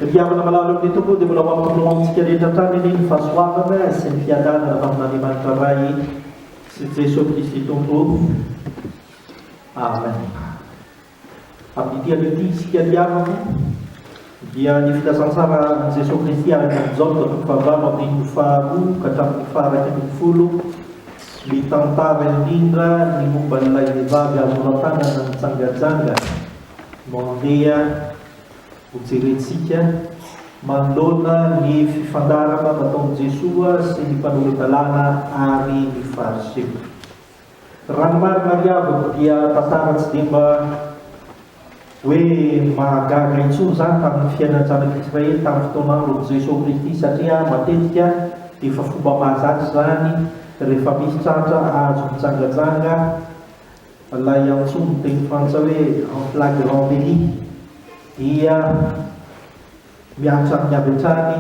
Riavana malalo amin'ny tompo dia mbola mampitomoantsika rehetra hatrany ny fahasoavana sy ny fiadanana amin'Andriamanitra ray sy Jesosy Kristy tompo. Amen. Amin'ity an'ity isika riavana dia ny filasan-tsara ny Jesosy Kristy araka amin'izao ny fahavalo amin'ny faharoa ka hatramin'ny faharaiky ambin'ny folo mitantara indrindra ny momba n'ilay vehivavy amoron-tanana mitsangajanga mandeha ho jerentsika manoloana ny fifandarana nataon'i Jesosy sy ny mpanorandalàna ary ny fariseo. Raha ny marina riavako dia tantara tsy dia mba hoe mahagaga intsony zany tamin'ny fiainan'ny zanak'Israely tamin'ny fotoan'andron'i Jesosy Kristy satria matetika dia efa fomba mahazatra zany rehefa misy tratra azo mitsangajanga ilay antsony teny frantsa hoe en flagrant délit dia miatra amin'ny avy hatrany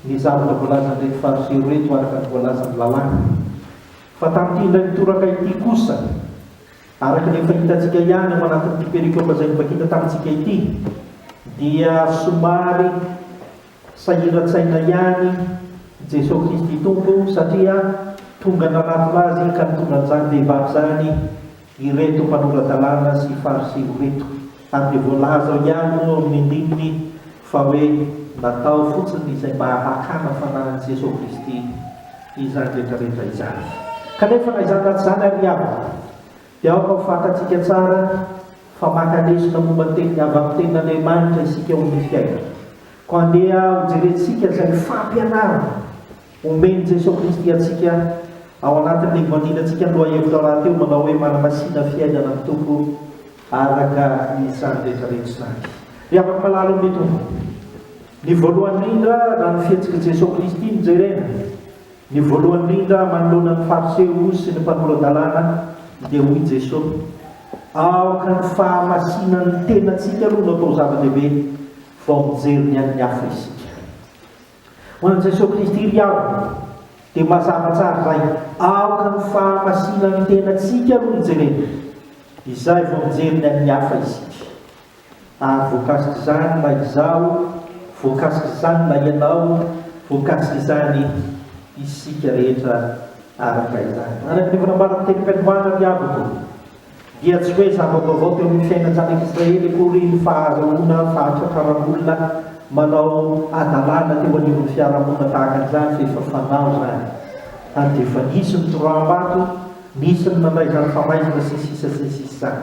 ny zavatra voalazan'ireny fariseo reto araka ny voalazan'ny lalàna. Fa tamin'ity indray mitoraka ity kosa araka ny efa hitantsika ihany ao anatin'ity perikôpa izay nivakita tamintsika ity dia somary sahiran-tsaina ihany Jesosy Kristy tompo satria tonga nanaty azy ka nitonga n'izany vehivavy zany ireto mpanorandalàna sy fariseo reto ary dia voalaza ihany moa amin'ny andininy fa hoe natao fotsiny izay mba hakana fananan'i Jesosy Kristy izany rehetrarehetra izany. Kanefa na izany naty izany ary avy dia ao ka fantatsika tsara fa maka-lesona momba ny teny avy amin'ny tenin'Andriamanitra isika eo amin'ny fiaina. Ko andeha ho jerentsika izay fampianarana omeny Jesosy Kristy atsika ao anatin'ny mandinantsika ny lohahevitra raha teo manao hoe manamasina fiainana amin'ny tompo araka izany rehetrarehetra izany. Dia afaka malalo amin'ny tompo. Ny voalohany indrindra raha ny fiantsika Jesosy Kristy ny jerena. Ny voalohany indrindra manoloana ny fariseo sy ny mpanorandalàna dia hoy Jesosy aoka ny fahamasinan'ny tenantsika aloha no atao zava-dehibe vao mijery ny an'ny hafa isika. Ho an'i Jesosy Kristy riavana dia mazava tsara zay aoka ny fahamasinan'ny tenantsika aloha ny jerena izay vao mijery ny an'ny hafa isika. Ary voakasika izany na izaho, voakasika izany na ianao, voakasika izany isika rehetra araka izany. Araka ny fanambarana teny Petrovana riavako dia tsy hoe zava-baovao teo amin'ny fiainan'ny zanak'Israely akory ny fahazahoana fahatratraran'olona manao adalàna teo anivon'ny fiarahamonina tahaka an'izany fa efa fanao zany. Ary dia efa nisy ny toroam-bato, nisy ny mandray izany famaizina sy sisa zany.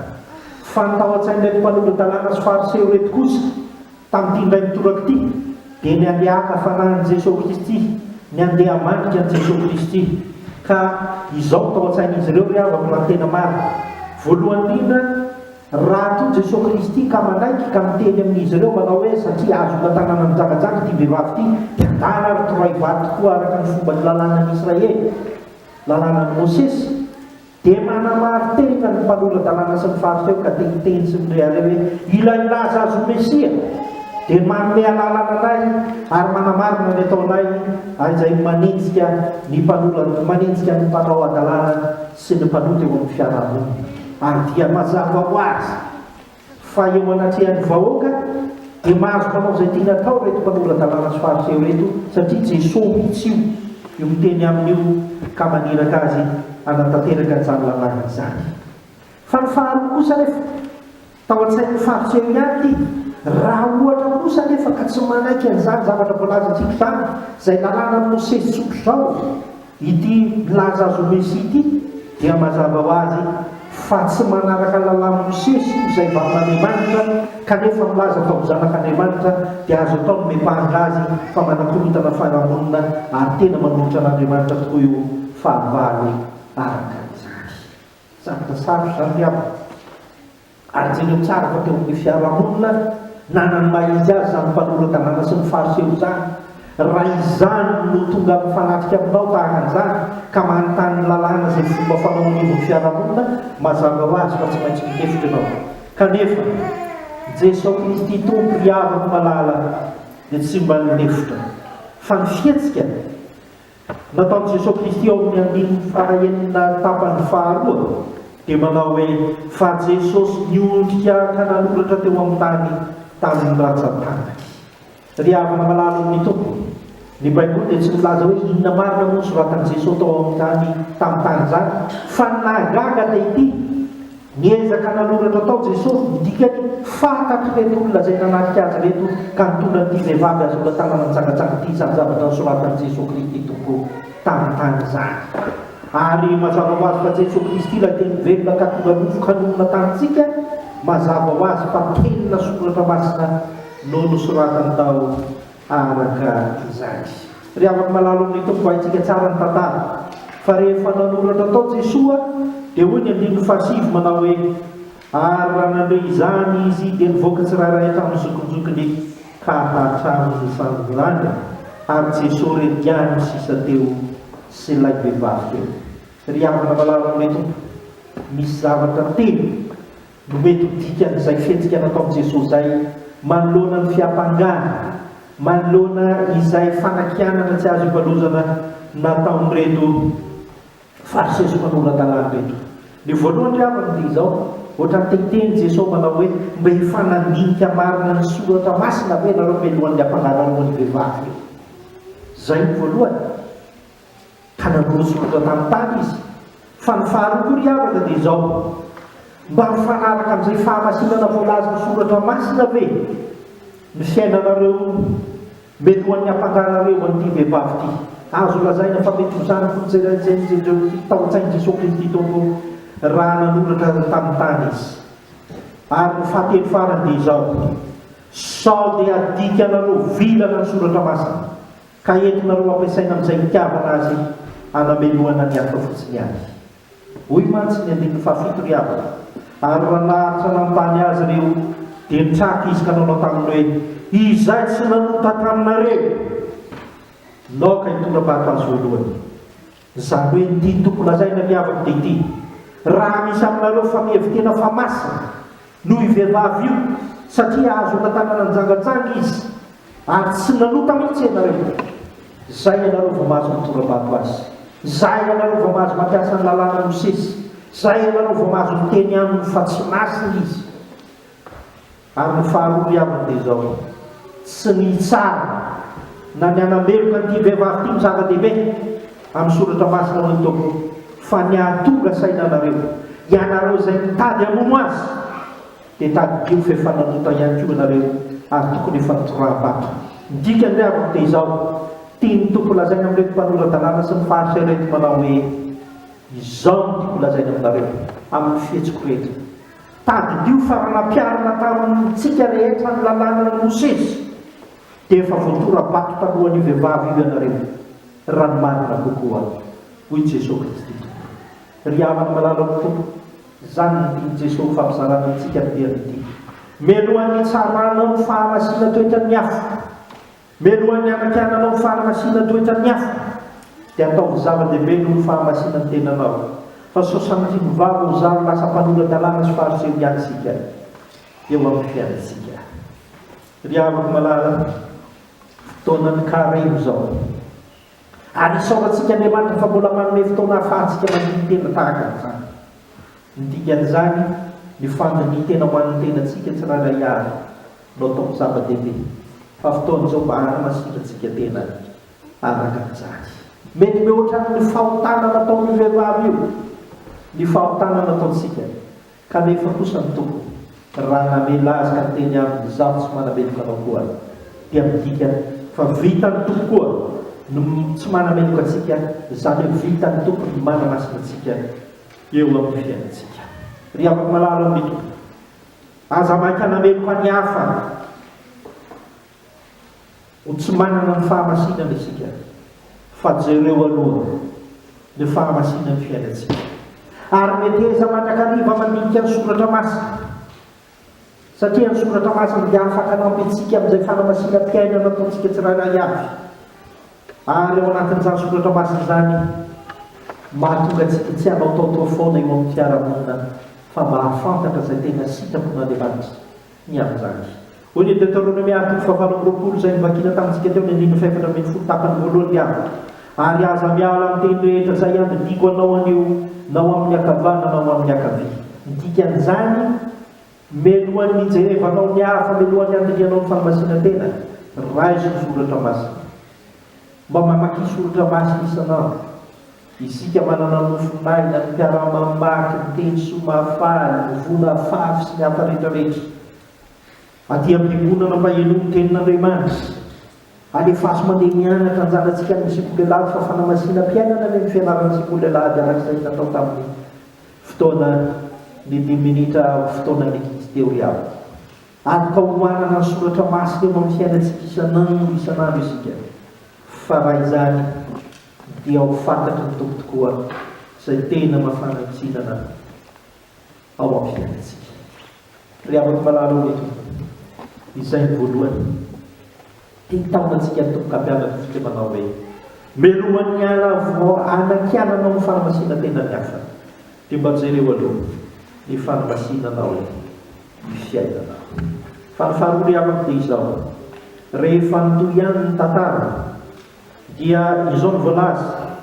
Fa ny tao an-tsain'ilay mpanorandalàna sy fariseo reto kosa tamin'ity indray mitoraka ity dia ny handeha fanan'i Jesosy Kristy, ny handeha mandrika an'i Jesosy Kristy. Ka izao tao an-tsain'izy ireo riavako raha tena marina. Voalohany indrindra raha toy Jesosy Kristy ka manaiky ka miteny amin'izy ireo manao hoe satria azo tanàna mijangajanga ity vehivavy ity dana ary toray vaty tokoa araka ny fomba ny lalànan'i Israely, lalànan'i Mosesy, dia manamary tena ny mpanorandalàna sy ny fariseo ka teniteny sy mirehare hoe ilay laza azo Mesia dia manome lalàna anay ary manamarina ny ataonay izay manenjika ny manenjika ny mpanao adalàna sy ny mpanoty eo amin'ny fiarahamonina. Ary dia mazava ho azy fa eo anatrehan'ny vahoaka dia mahazo manao izay tiana atao reto mpanorandalàna sy fariseo reto satria Jesosy mihitsy io miteny amin'io ka maniraka azy anatanteraka an'izany lalàna izany. Fa ny faharoa kosa nefa tao an-tsain'ny fariseo ihany ity raha ohatra kosa nefa ka tsy manaiky an'izany zavatra voalazantsika izany izay lalànan'i Mosesy tsotro zao ity laza azo Mesia ity dia mazava ho azy fa tsy manaraka lalàn'i Mosesy izay vavin'Andriamanitra kanefa milaza fa ho zanak'Andriamanitra dia azo atao ny mepahanga azy fa manakorotana fiarahamonina ary tena manolotra an'Andriamanitra tokoa io fahavalo araka izany. Zavatra sarotra zany riavana. Ary jereo tsara fa teo amin'ny fiarahamonina nanany mahizy azy zany mpanorandalàna sy ny fariseo zany. Raha izany no tonga mifanatrika aminao tahaka an'izany ka manontany ny lalàna izay fomba fanao anivon'ny fiarahamonina mazava ho azy fa tsy maintsy mikefitra ianao. Kanefa Jesosy Kristy tompo riavako malala dia tsy mba ninefitra fa ny fiatsika nataon'i Jesosy Kristy ao amin'ny andininy fahaenina tapany faharoa dia manao hoe fa Jesosy niondrika ka nanoratra teo amin'ny tany tamin'ny ratsan-tanaky. ry havana malalo amin'ny tompo. Ny baiboly dia tsy milaza hoe inona marina moa soratan'i Jesosy tao amin'izany tamin'ny tany izany, fa nahagaga ilay ity niezaka nanoratra tao Jesosy midikany fantatry reto olona izay nanatrika azy reto ka nitondra an'ity vehivavy azy ola tanana nitsangatsanga ity izany zavatra nosoratan'i Jesosy Kristy tompo tamin'ny tany izany. Ary mazava ho azy fa Jesosy Kristy ilay teny velona ka tonga nofokanonona tamintsika, mazava ho azy fa tenina soratra masina no nosoratany tao araka izany. Ry havana malalo amin'ny tompo haitsika tsara ny tantara fa rehefa nanoratra tao Jesosy dia hoy ny andininy fahasivy manao hoe ary raha nandre izany izy dia nivoaka tsirairay tamin'ny zokonjokony ka hatramin'ny sanondrany ary Jesosy reniany sisa teo sy ilay vehivavy teo. Ry havana malalo amin'ny tompo, misy zavatra telo no mety dikan'izay fihetsika nataon'i Jesosy izay manoloana ny fiampangana, manoloana izay fanakianana tsy azo ivalozana nataon'ireto fariseo sy manoran-dalàna reto. Ny voalohany ry havana dia izao, ohatra ny teteny Jesosy manao hoe mba hifanandinika marina ny soratra masina ve nareo melohan'ny ampangana alohan'ny vehivavy io. Zay ny voalohany ka nanoro soratra tamin'ny tany izy. Fa ny faharoa koa ry havana dia izao, mba mifanaraka amin'izay fahamasinana voalaza ny soratra masina ve ny fiainanareo melohan'ny ampanganareo an'ity vehivavy ity. Azo lazaina fa mety hozana fotsireo taon-tsainy Jesosy Kristy tompo raha nanoratra tamin'ny tany izy. Ary ny fahatelo farany dia izao, sao dia adikanareo vilana ny soratra masina ka entinareo ampiasaina amin'izay hitiavana azy anameloana ny hafa fotsiny azy. Hoy mantsy ny andininy fahafito ry havana, ary raha naharitra nanontany azy ireo dia nitraky izy ka nanao taminy hoe izay tsy nanota taminareo naoka hitondrabato azy voalohany. Izany hoe ny toko lazaina ry havana dia ity, raha misy aminareo fa mihevitena fa masina noho ivehivavy io satria azo tanana nijangatsanga izy ary tsy nanota mihitsy ianareo, zay ianareo vao mahazo mitondrabato azy, zay ianareo vao mahazo mampiasa ny lalàna Mosesy, zay ianareo vao mahazo miteny aminy fa tsy masina izy. Ary ny faharoa ry havana dia izao, tsy nitsara na ny anameloka n'ity vehivavy ity mizava-dehibe amin'ny soratra masina hoy ny tompo, fa ny ahatonga sainanareo ianareo izay mitady hamono azy dia tady-bio fefananota ihany koa ianareo ary tokony efa nitorabato. Ny dikany ry havana dia izao, tiany tompo lazaina amin'ireo mpanorandalàna sy ny fariseo reto manao hoe izao no tiako lazaina aminareo amin'ny fihetsiko rehetra, tady-dio fa raha nampiarina tamintsika rehetra ny lalàna Mosesy dia efa voatorabato talohan'ny vehivavy io ianareo raha ny marina kokoa hoy Jesosy Kristy. Ry havana malalo amin'ny tompo, izany ny tiany Jesosy fampizarana antsika dia nity, melohan'ny tsarana ny fahamasina toetra ny hafa, melohan'ny anakiananao ny fahamasina toetra ny hafa dia atao zava-dehibe noho ny fahamasina ny tenanao. Fa sosan'ny mivava ho zaro lasa mpanorandalàna sy fariseo ihany sika eo amin'ny fiainantsika. Ry havana malala, fotoanany kareno izao, ary isaorantsika Andriamanitra fa mbola manome fotoana hahafahantsika mandiny tena tahaka an'izany. Ny dikan'izany ny fandiny tena ho an'ny tenantsika tsirairay avy no atao zava-dehibe, fa fotoan'izao mba hanamasirantsika tena araka an'izany. Mety mihoatra ny fahotana nataon'ny vehivavy io, ny fahotana nataontsika, kanefa kosa ny tompo raha namela azy ka teny amin'ny zaho tsy manameloka anao koa dia midika fa vita ny tompo koa no tsy manameloka antsika, izany hoe vita ny tompo ny manamasina antsika eo amin'ny fiainantsika. Ry havana malalo amin'ny tompo, aza maika nameloka ny hafa ho tsy manana ny fahamasinana isika, fa jereo aloha ny fahamasinana ny fiainantsika. Ary mety eza mandrakariva mandinika ny soratra masina, satria ny soratra masina dia afaka anampy antsika amin'izay fahamasinam-piainana nataontsika tsirairay avy. Ary ao anatin'izany soratra masina izany mahatonga antsika tsy hanao taotoa foana eo amin'ny fiarahamonina, fa mba hahafantatra izay tena sitrapon'Andriamanitra ny amin'izany. Hoy ny Deutéronomie 4:20 izay nivakina tamintsika teo ny andininy faefatra ambin'ny folo tapany voalohany ry havana, ary aza miala amin'ny teny rehetra izay andidiko anao anio nao amin'ny akavana nao amin'ny akavia. Ny dikan'izany melohan'ny jerevanao ny hafa, melohan'ny andinianao ny fahamasinantena raizy ny soratra masina. Mba mamaky soratra masina isanao. Isika manana nofonaina ny mpiara-mamaky ny teny somafaly, ny vola fafy sy ny hafa rehetrarehetra. Aty am-piangonana mba hienomy tenin'Andriamanitra. Alefaso mandeha mianatra anjanantsika ny sikolelady fa fanamasina mpiainana ny fianaran'ny sikolelady arak'izay natao tamin'ny fotoana ny 10 minitra fotoana ny ankizy teo riavo. Ary ka hoanana ny soratra masina eo amin'ny fiainantsika isanandro isika. Fa raha izany dia ho fantatry ny tompo tokoa izay tena mafanatsinana ao amin'ny fiainantsika. Riavako malala hoe izay ny voalohany. Taonantsika ny tompo-kampianatra fika manao hoe meloman'ny anakiananao ny fanamasina tena ny hafa. Dia mba jereo aloha ny fanamasinanao ny fiainanao. Faharoa riavako dia izao. Rehefa nitoy ihany ny tantara dia izao ny voalaza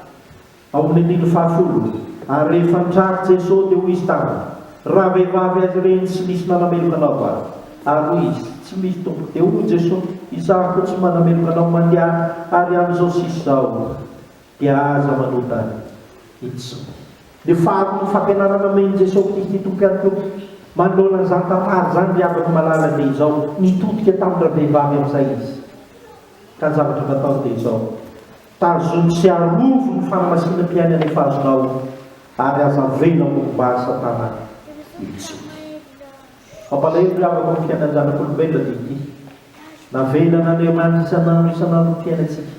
ao amin'ny 1:10 ary rehefa nitraka Jesosy dia hoy izy taminy raha vehivavy azy ireny tsy misy nanameloka anao ary hoy izy tsy misy tompo. Dia hoy Jesosy isako tsy manameloka anao mandeha ary amin'izao sisy izao dia aza manota intsony. Dia faharoa ny fampianarana men'ny Jesosy Kristy tompo ihany koa manoloana izany tantara izany riavako malala dia izao nitodika tamin'ny vehivavy amin'izay izy. Ka ny zavatra natao dia izao tazony sy arovo ny fanamasina mpiainana efa azonao ary aza vela mombary Satana intsony. Mampalahelo riavako ny fiainana zanak'olombelona dia ity. Navelan'Andriamanitra isanandro fiainantsika.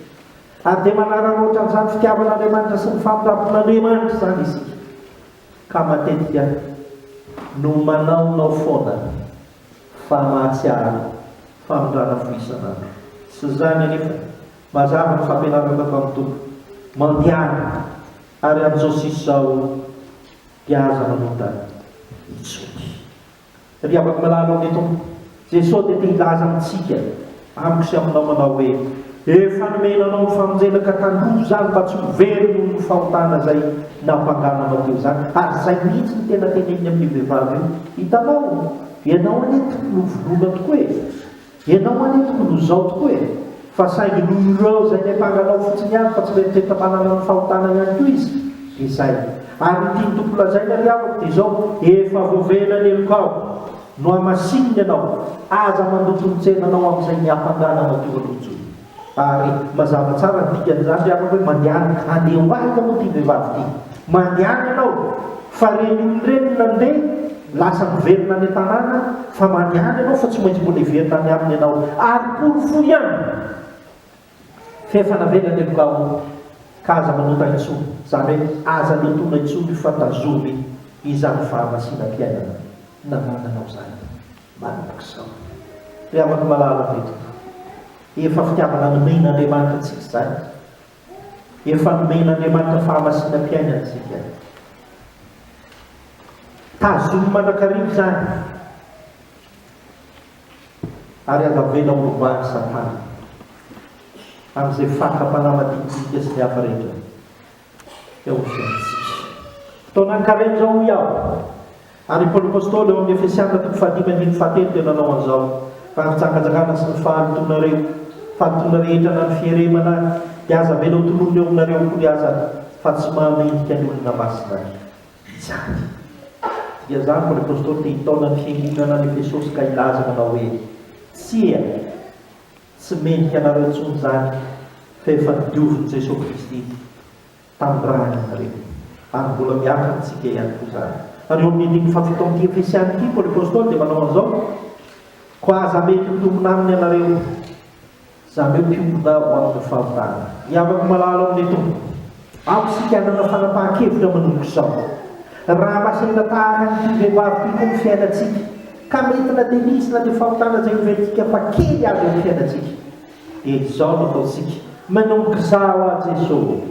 Ary dia manara-roatra amin'izany fitiavan'Andriamanitra sy ny fampirampon'Andriamanitra izany isika. Ka matetika no manaonao foana fa mahatsiaro famondrana fo isanandro. Sy izany anefa mazava ny fampianarana tamin'ny tompo mandiana ary amin'izao sisy izao dia aza manota intsony. Riavako malala ao ny tompo Jesosy dia te hilaza amintsika amiko sy aminao manao hoe efa nomenanao ny famonjenaka tandrovo izany mba tsy ho very noho ny fahotana izay nampangananao teo izany. Ary izay mihitsy ny tena teneny amin'ny vehivavy io. Hitanao, ianao anetiko no volona tokoa e, ianao anetiko no izao tokoa e, fa saingy noho ireo izay nampanganao fotsiny ihany fa tsy rehetrrehetra manana ny fahotana ihany koa izy. Dia izay. Ary tiany tompo lazaina riavako dia izao efa voavelany elokao no amasininy ianao aza mandoto ny tsenanao amin'izay niampangananao teo aloha. Ary mazava tsara ny dikan'izany riavako hoe mandehana andeha ho aika moa ty vehivavy ty. Mandehana ianao fa reny olon-dreny nandeha lasa miverina ny tanàna fa mandehana ianao fa tsy maintsy mbola hiverina any aminy ianao ary porofo ihany. Fa efa navelany elokao ka aza manota intsony. Izany hoe aza notona intsony fa tazomy izany fahamasina-piainana namananao izany manapakizao. Riavako malala veto. Efa fitiavana nomen'Andriamanitra antsika izany. Efa nomen'Andriamanitra fahamasina-piainana antsika. Tazomy mandrakarivo izany. Ary aza vela olombany Satana amin'izay fakapanamadinidinika sy ny hafa rehetra eo amin'ny fiainantsika. Fotoana ny zao iaho. Ary Paoly Apôstôly eo amin'ny Efesiana 5:5 dia nanao an'izao. Fa fitsangatsangana sy ny fahalitoana rehetra na ny fieremana dia aza vela ho tonono eo aminareo koa aza fa tsy mahamendrika ny olona masina izany. Dia izany Paoly Apôstôly dia hitaona ny fiangonana ny Efesosy ka ilaza manao hoe tsy mendrika anareo intsony izany fa efa nidiovin'i Jesosy Kristy tamin'ny raha anareo. Ary mbola miakatra antsika ihany koa izany. Ary eo amin'ny 1:7 Efesiana ity Paoly Apôstôly dia manao an'izao ko aza mety mpiomina aminy ianareo izany hoe mpiomina ho amin'ny fahotana. Hiavako malala amin'ny tompo ao sika hanana fanapahan-kevitra manomboka izao. Raha masina tahaka ny vehivavy ty koa ny fiainantsika ka mety na dia nisy na dia fahotana izay hovetika fa kely azy amin'ny fiainantsika dia izao no ataontsika manomboka izao a Jesosy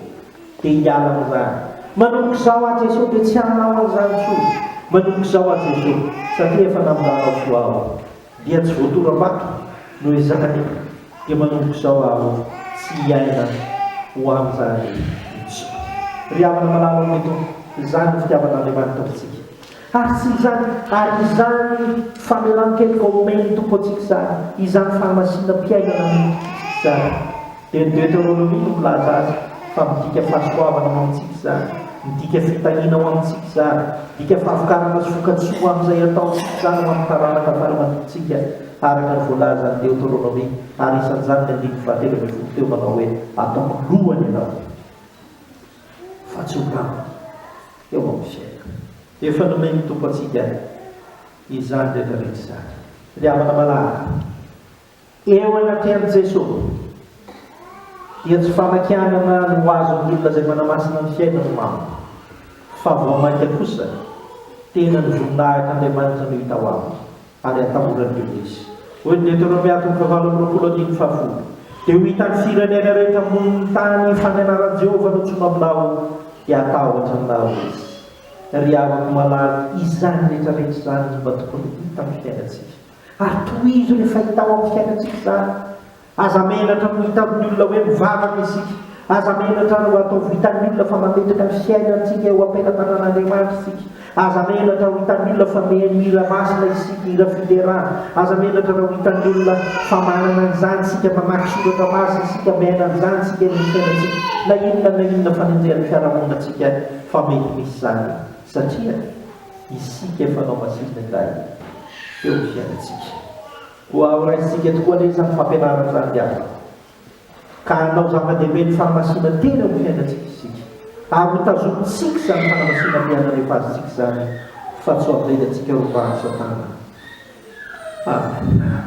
dia hiala amin'izany. Manomboka izao a Jesosy dia tsy hanao an'izany intsony. Manomboka izao a Jesosy satria efa namondanao fo aho dia tsy voatora-bato noho izany dia manomboka izao aho tsy hiaina ho amin'izany intsony. Ry havana malala amin'ny tompo izany ny fitiavan'Andriamanitra amintsika. Ary izany famelan-keloka omeny tompo antsika izany, izany fahamasina mpiainana miditsika izany. Dia ny Deutéronomie no milaza azy fa midika fahasoavana ho amintsika izany, midika fitahina ho amintsika izany, midika fahavokarana sy vokatsoa amin'izay ataontsika izany ho amin'ny taranaka fara-mandintsika araka ny voalaza ny Deutéronomie. Ary isan'izany ny andiny fahatelo amby folo teo manao hoe ataoko lohany ianao fa tsy ho rano eo amin'ny fiaina. Efa nomeny tompo antsika izany rehetrarehetra izany. Ry havana malala, eo anatin'i Jesosy dia tsy famakianana no azo ny olona izay manamasina ny fiainana mamo, fa vao mainka kosa tena ny voninahitra Andriamanitra no hita ho aminy ary atamorany izy. Hoy ny Deutéronomie 4:20 dia ho hitan'ny firenena rehetra ambony tany fanenarany Jehovah no tsy mamilao dia atahotra aminao izy. Ry havako malala, izany rehetrarehetra izany no mba tokony hita amin'ny fiainantsika. Ary tohizo rehefa hita ao amin'ny fiainantsika izany. Aza menatra no hita amin'ny olona hoe mivavaka isika, aza menatra no atao vitan'ny olona fa mametraka ny fiainantsika eo am-pelatanan'Andriamanitra isika, aza menatra ho hitan'ny olona fa mihira masina isika, hira fiderana, aza menatra ho hitan'ny olona fa manana an'izany isika, mamaky soratra masina isika, miaina an'izany isika eny amin'ny fiainantsika. Na inona fa nenjehan'ny fiarahamonina fa mety misy izany, satria isika efa nao masina indray eo amin'ny fiainantsika. Ho aoraisika tokoa ilay izany fampianarana izany diavana, ka hanao zava-dehibe ny fahamasina tena eo amin'ny fiainantsika isika, ary mitazontsika izany fanamasina miana rehefa azontsika izany, fa tsy ho avelantsika rombany Satana. Amen.